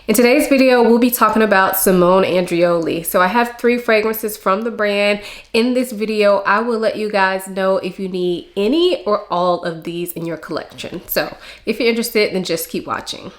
In today's video, we'll be talking about Simone Andreoli. So I have 3 fragrances from the brand. In this video, I will let you guys know if you need any or all of these in your collection. So if you're interested, then just keep watching.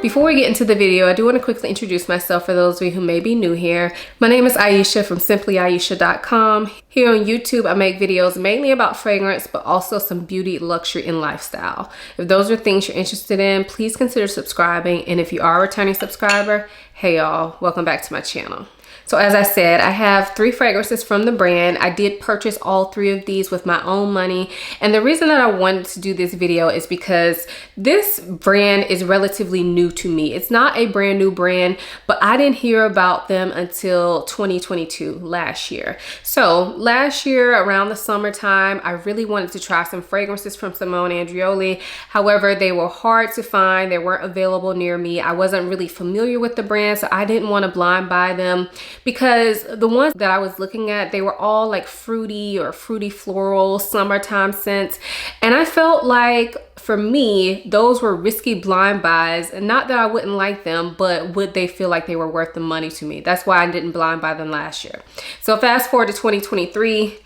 Before we get into the video, I do want to quickly introduce myself for those of you who may be new here. My name is Aisha from simplyAisha.com. Here on YouTube, I make videos mainly about fragrance, but also some beauty, luxury, and lifestyle. If those are things you're interested in, please consider subscribing. And if you are a returning subscriber, hey y'all, welcome back to my channel. So as I said, I have 3 fragrances from the brand. I did purchase all 3 of these with my own money. And the reason that I wanted to do this video is because this brand is relatively new to me. It's not a brand new brand, but I didn't hear about them until 2022, last year. So last year around the summertime, I really wanted to try some fragrances from Simone Andreoli. However, they were hard to find. They weren't available near me. I wasn't really familiar with the brand, so I didn't want to blind buy them, because the ones that I was looking at, they were all like fruity or fruity floral summertime scents. And I felt like for me, those were risky blind buys. And not that I wouldn't like them, but would they feel like they were worth the money to me? That's why I didn't blind buy them last year. So fast forward to 2023,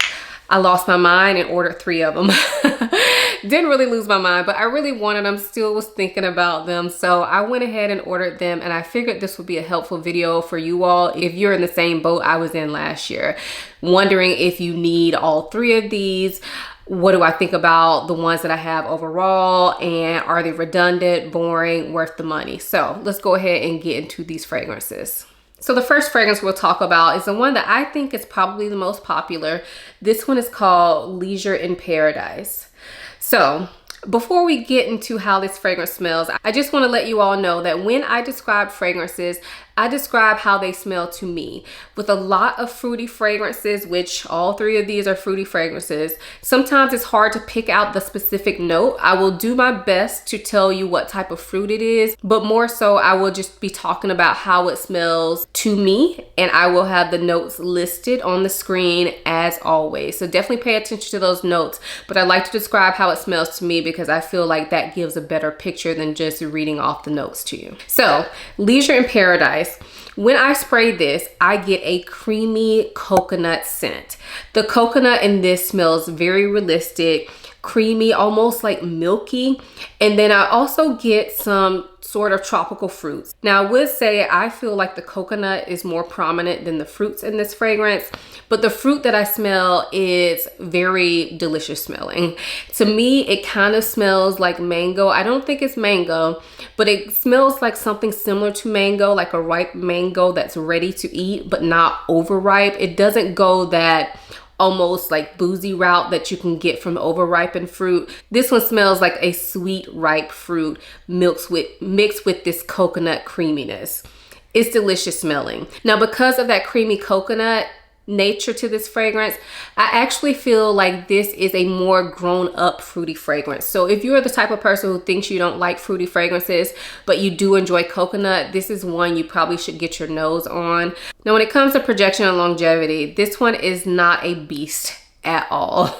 I lost my mind and ordered 3 of them. Didn't really lose my mind, but I really wanted them, still was thinking about them. So I went ahead and ordered them, and I figured this would be a helpful video for you all if you're in the same boat I was in last year, wondering if you need all 3 of these. What do I think about the ones that I have overall, and are they redundant, boring, worth the money? So let's go ahead and get into these fragrances. So the first fragrance we'll talk about is the one that I think is probably the most popular. This one is called Leisure in Paradise. So before we get into how this fragrance smells, I just want to let you all know that when I describe fragrances, I describe how they smell to me. With a lot of fruity fragrances, which all 3 of these are fruity fragrances, sometimes it's hard to pick out the specific note. I will do my best to tell you what type of fruit it is, but more so I will just be talking about how it smells to me, and I will have the notes listed on the screen as always. So definitely pay attention to those notes, but I like to describe how it smells to me because I feel like that gives a better picture than just reading off the notes to you. So Leisure in Paradise. When I spray this, I get a creamy coconut scent. The coconut in this smells very realistic, creamy, almost like milky. And then I also get some sort of tropical fruits. Now I would say I feel like the coconut is more prominent than the fruits in this fragrance, but the fruit that I smell is very delicious smelling. To me, it kind of smells like mango. I don't think it's mango, but it smells like something similar to mango, like a ripe mango that's ready to eat, but not overripe. It doesn't go that almost like boozy route that you can get from overripened fruit. This one smells like a sweet, ripe fruit mixed with this coconut creaminess. It's delicious smelling. Now, because of that creamy coconut nature to this fragrance, I actually feel like this is a more grown up fruity fragrance. So if you're the type of person who thinks you don't like fruity fragrances, but you do enjoy coconut, this is one you probably should get your nose on. Now, when it comes to projection and longevity, this one is not a beast at all.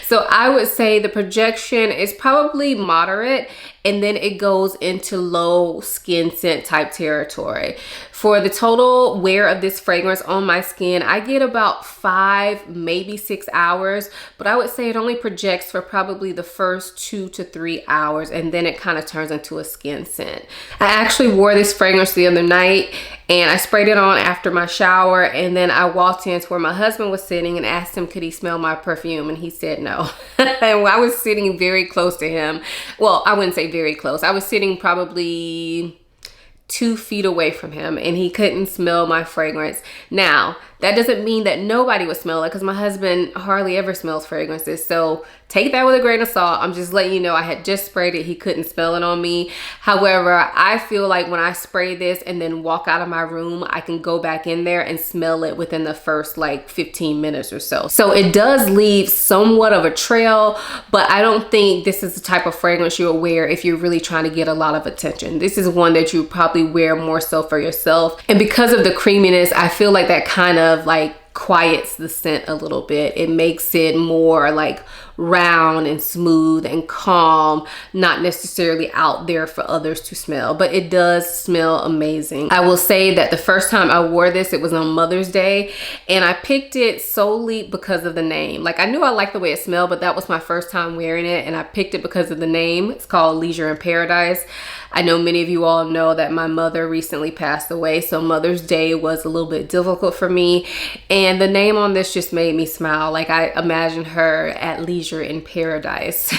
So I would say the projection is probably moderate, and then it goes into low skin scent type territory. For the total wear of this fragrance on my skin, I get about 5, maybe 6 hours, but I would say it only projects for probably the first 2 to 3 hours, and then it kind of turns into a skin scent. I actually wore this fragrance the other night, and I sprayed it on after my shower, and then I walked into where my husband was sitting and asked him could he smell my perfume, and he said no. And I was sitting very close to him. Well, I wouldn't say very close. I was sitting probably 2 feet away from him, and he couldn't smell my fragrance. Now, that doesn't mean that nobody would smell it, because my husband hardly ever smells fragrances. So take that with a grain of salt. I'm just letting you know I had just sprayed it. He couldn't smell it on me. However, I feel like when I spray this and then walk out of my room, I can go back in there and smell it within the first like 15 minutes or so. So it does leave somewhat of a trail, but I don't think this is the type of fragrance you'll wear if you're really trying to get a lot of attention. This is one that you probably wear more so for yourself. And because of the creaminess, I feel like that kind of like quiets the scent a little bit. It makes it more like round and smooth and calm, not necessarily out there for others to smell, but it does smell amazing. I will say that the first time I wore this, it was on Mother's Day, and I picked it solely because of the name. Like, I knew I liked the way it smelled, but that was my first time wearing it, and I picked it because of the name. It's called Leisure in Paradise. I know many of you all know that my mother recently passed away, so Mother's Day was a little bit difficult for me, and the name on this just made me smile. Like, I imagined her at leisure in paradise.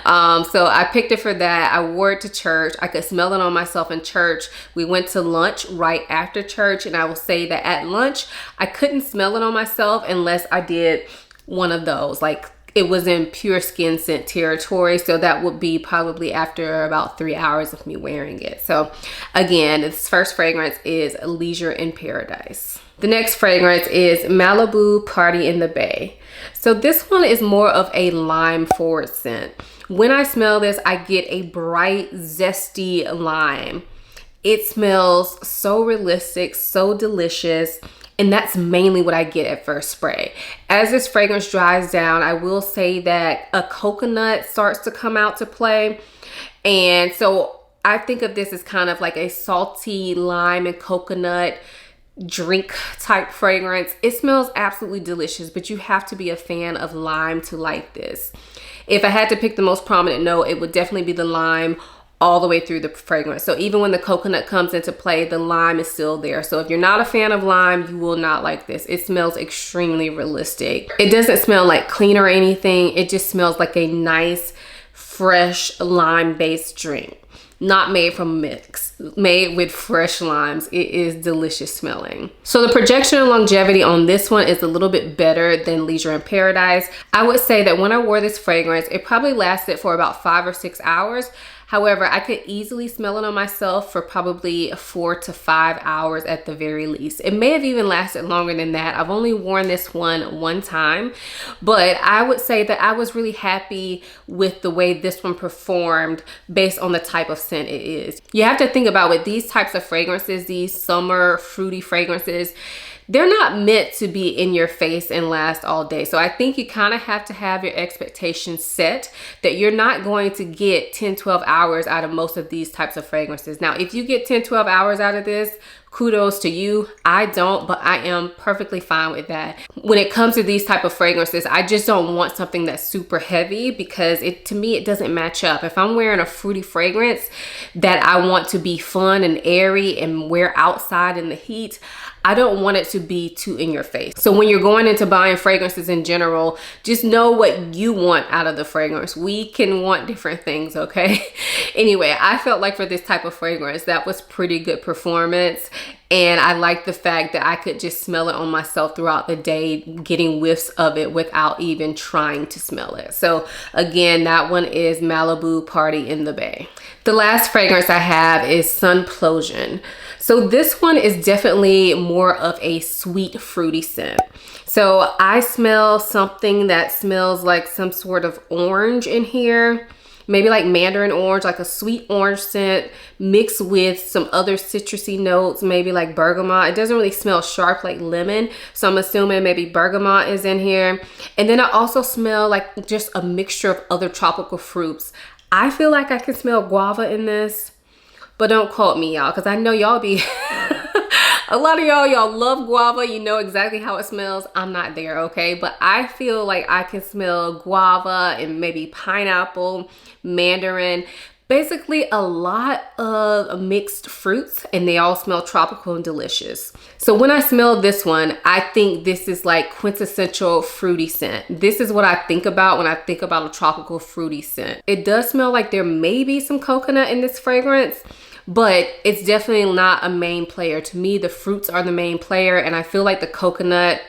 So I picked it for that. I wore it to church. I could smell it on myself in church. We went to lunch right after church, and I will say that at lunch, I couldn't smell it on myself unless I did one of those, like it was in pure skin scent territory. So that would be probably after about 3 hours of me wearing it. So again, this first fragrance is Leisure in Paradise. The next fragrance is Malibu Party in the Bay. So this one is more of a lime forward scent. When I smell this, I get a bright, zesty lime. It smells so realistic, so delicious. And that's mainly what I get at first spray. As this fragrance dries down, I will say that a coconut starts to come out to play. And so I think of this as kind of like a salty lime and coconut drink type fragrance. It smells absolutely delicious, but you have to be a fan of lime to like this. If I had to pick the most prominent note, it would definitely be the lime all the way through the fragrance. So even when the coconut comes into play, the lime is still there. So if you're not a fan of lime, you will not like this. It smells extremely realistic. It doesn't smell like clean or anything. It just smells like a nice, fresh lime-based drink. Not made from mix, made with fresh limes. It is delicious smelling. So the projection and longevity on this one is a little bit better than Leisure in Paradise. I would say that when I wore this fragrance, it probably lasted for about 5 or 6 hours. However, I could easily smell it on myself for probably 4 to 5 hours at the very least. It may have even lasted longer than that. I've only worn this one time, but I would say that I was really happy with the way this one performed based on the type of scent it is. You have to think about with these types of fragrances, these summer fruity fragrances, they're not meant to be in your face and last all day. So I think you kind of have to have your expectations set that you're not going to get 10, 12 hours out of most of these types of fragrances. Now, if you get 10, 12 hours out of this, kudos to you. I don't, but I am perfectly fine with that. When it comes to these type of fragrances, I just don't want something that's super heavy because to me, it doesn't match up. If I'm wearing a fruity fragrance that I want to be fun and airy and wear outside in the heat, I don't want it to be too in your face. So when you're going into buying fragrances in general, just know what you want out of the fragrance. We can want different things, okay? Anyway, I felt like for this type of fragrance, that was pretty good performance. And I like the fact that I could just smell it on myself throughout the day, getting whiffs of it without even trying to smell it. So again, that one is Malibu Party in the Bay. The last fragrance I have is Sunplosion. So this one is definitely more of a sweet fruity scent. So I smell something that smells like some sort of orange in here. Maybe like mandarin orange, like a sweet orange scent mixed with some other citrusy notes, maybe like bergamot. It doesn't really smell sharp like lemon, so I'm assuming maybe bergamot is in here. And then I also smell like just a mixture of other tropical fruits. I feel like I can smell guava in this, but don't quote me, y'all, because I know y'all be... A lot of y'all love guava. You know exactly how it smells. I'm not there, okay? But I feel like I can smell guava and maybe pineapple, mandarin, basically a lot of mixed fruits, and they all smell tropical and delicious. So when I smell this one, I think this is like quintessential fruity scent. This is what I think about when I think about a tropical fruity scent. It does smell like there may be some coconut in this fragrance, but it's definitely not a main player. To me, the fruits are the main player, and I feel like the coconut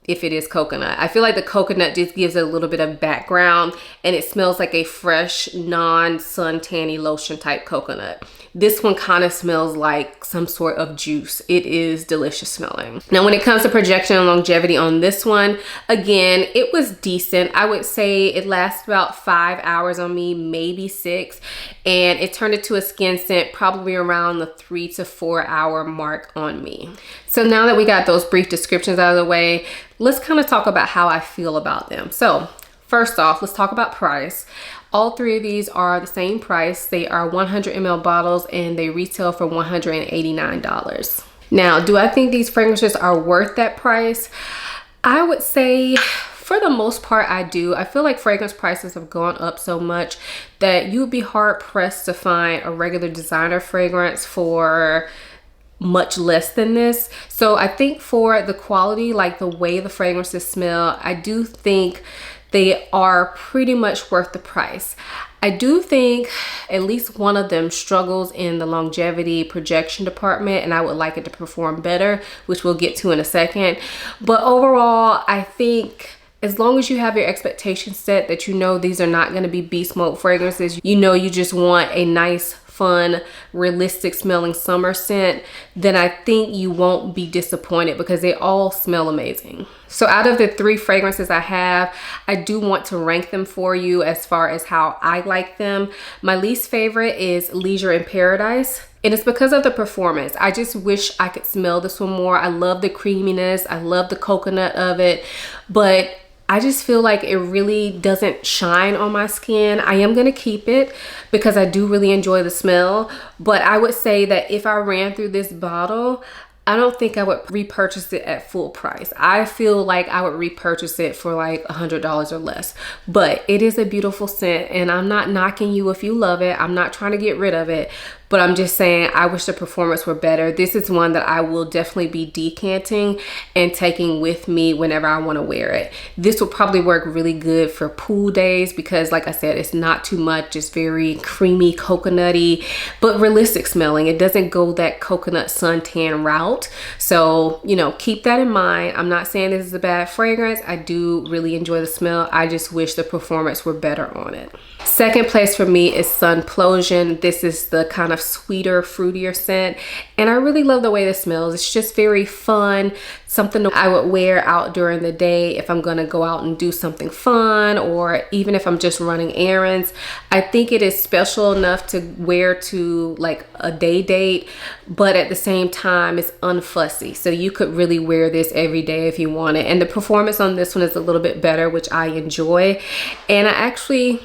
if it is coconut. I feel like the coconut just gives it a little bit of background, and it smells like a fresh, non-suntanny lotion type coconut. This one kind of smells like some sort of juice. It is delicious smelling. Now, when it comes to projection and longevity on this one, again, it was decent. I would say it lasts about 5 hours on me, maybe 6, and it turned into a skin scent probably around the 3 to 4 hour mark on me. So now that we got those brief descriptions out of the way, let's kind of talk about how I feel about them. So first off, let's talk about price. All 3 of these are the same price. They are 100 ml bottles and they retail for $189. Now, do I think these fragrances are worth that price? I would say for the most part, I do. I feel like fragrance prices have gone up so much that you would be hard pressed to find a regular designer fragrance for much less than this. So I think for the quality, like the way the fragrances smell, I do think they are pretty much worth the price. I do think at least one of them struggles in the longevity projection department, and I would like it to perform better, which we'll get to in a second. But overall, I think as long as you have your expectations set that you know these are not going to be beast mode fragrances, you know you just want a nice, fun, realistic smelling summer scent, then I think you won't be disappointed because they all smell amazing. So out of the 3 fragrances I have, I do want to rank them for you as far as how I like them. My least favorite is Leisure in Paradise. And it's because of the performance. I just wish I could smell this one more. I love the creaminess. I love the coconut of it. But I just feel like it really doesn't shine on my skin. I am going to keep it because I do really enjoy the smell. But I would say that if I ran through this bottle, I don't think I would repurchase it at full price. I feel like I would repurchase it for like $100 or less. But it is a beautiful scent, and I'm not knocking you if you love it. I'm not trying to get rid of it. But I'm just saying I wish the performance were better. This is one that I will definitely be decanting and taking with me whenever I want to wear it. This will probably work really good for pool days because, like I said, it's not too much. It's very creamy, coconutty, but realistic smelling. It doesn't go that coconut suntan route. So, you know, keep that in mind. I'm not saying this is a bad fragrance. I do really enjoy the smell. I just wish the performance were better on it. Second place for me is Sunplosion. This is the kind of sweeter, fruitier scent, and I really love the way this smells. It's just very fun, something I would wear out during the day if I'm gonna go out and do something fun, or even if I'm just running errands. I think it is special enough to wear to like a day date, but at the same time it's unfussy, so you could really wear this every day if you want it. And the performance on this one is a little bit better, which I enjoy, and I actually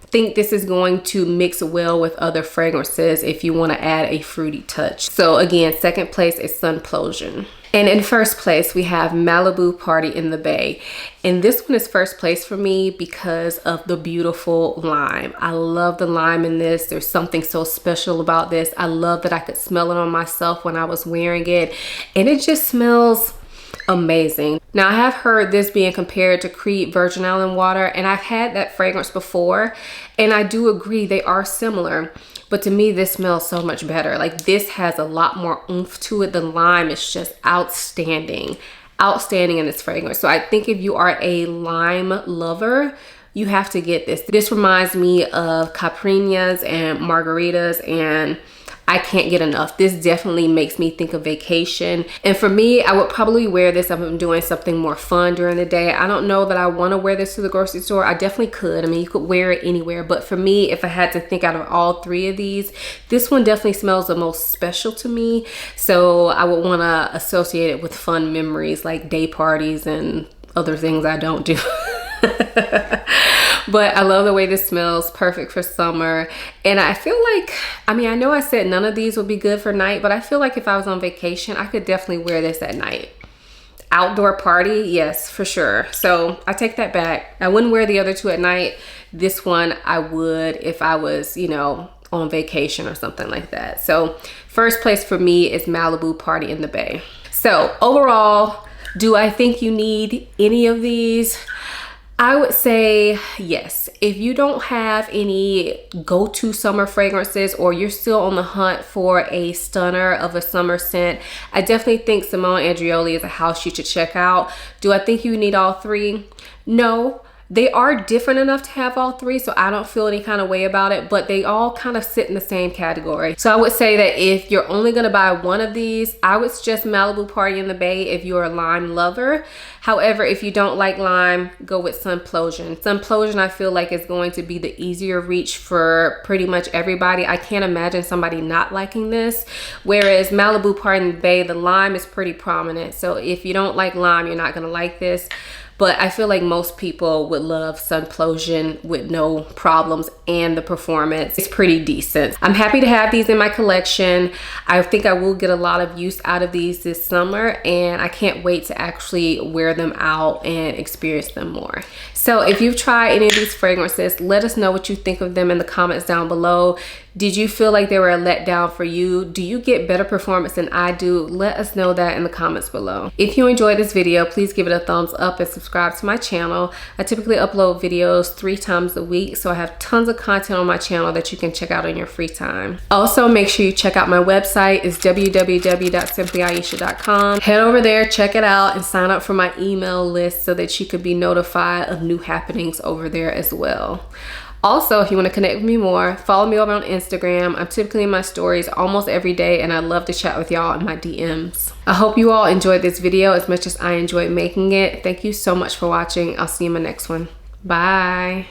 think this is going to mix well with other fragrances if you want to add a fruity touch. So again, second place is Sunplosion. And in first place, we have Malibu Party in the Bay. And this one is first place for me because of the beautiful lime. I love the lime in this. There's something so special about this. I love that I could smell it on myself when I was wearing it. And it just smells amazing. Now, I have heard this being compared to Creed Virgin Island Water, and I've had that fragrance before, and I do agree they are similar, but to me this smells so much better. Like, this has a lot more oomph to it. The lime is just outstanding in this fragrance. So I think if you are a lime lover, you have to get this. This reminds me of caipirinhas and margaritas, and I can't get enough. This definitely makes me think of vacation. And for me, I would probably wear this if I'm doing something more fun during the day. I don't know that I want to wear this to the grocery store. I definitely could. I mean, you could wear it anywhere. But for me, if I had to think out of all 3 of these, this one definitely smells the most special to me. So I would want to associate it with fun memories like day parties and other things I don't do. But I love the way this smells. Perfect for summer. And I feel like, I mean, I know I said none of these would be good for night, but I feel like if I was on vacation, I could definitely wear this at night. Outdoor party, yes, for sure. So I take that back. I wouldn't wear the other 2 at night. This one I would if I was, you know, on vacation or something like that. So first place for me is Malibu Party in the Bay. So overall, do I think you need any of these? I would say yes. If you don't have any go-to summer fragrances or you're still on the hunt for a stunner of a summer scent, I definitely think Simone Andreoli is a house you should check out. Do I think you need all three? No. They are different enough to have all three, so I don't feel any kind of way about it, but they all kind of sit in the same category. So I would say that if you're only gonna buy one of these, I would suggest Malibu Party in the Bay if you're a lime lover. However, if you don't like lime, go with Sunplosion. Sunplosion, I feel like, is going to be the easier reach for pretty much everybody. I can't imagine somebody not liking this. Whereas Malibu Party in the Bay, the lime is pretty prominent. So if you don't like lime, you're not gonna like this. But I feel like most people would love Sunplosion with no problems, and the performance is pretty decent. I'm happy to have these in my collection. I think I will get a lot of use out of these this summer, and I can't wait to actually wear them out and experience them more. So if you've tried any of these fragrances, let us know what you think of them in the comments down below. Did you feel like they were a letdown for you? Do you get better performance than I do? Let us know that in the comments below. If you enjoyed this video, please give it a thumbs up and subscribe to my channel. I typically upload videos 3 times a week, so I have tons of content on my channel that you can check out in your free time. Also, make sure you check out my website. It's www.simplyayisha.com. Head over there, check it out, and sign up for my email list so that you could be notified of new happenings over there as well. Also, if you want to connect with me more, follow me over on Instagram. I'm typically in my stories almost every day, and I love to chat with y'all in my DMs. I hope you all enjoyed this video as much as I enjoyed making it. Thank you so much for watching. I'll see you in my next one. Bye.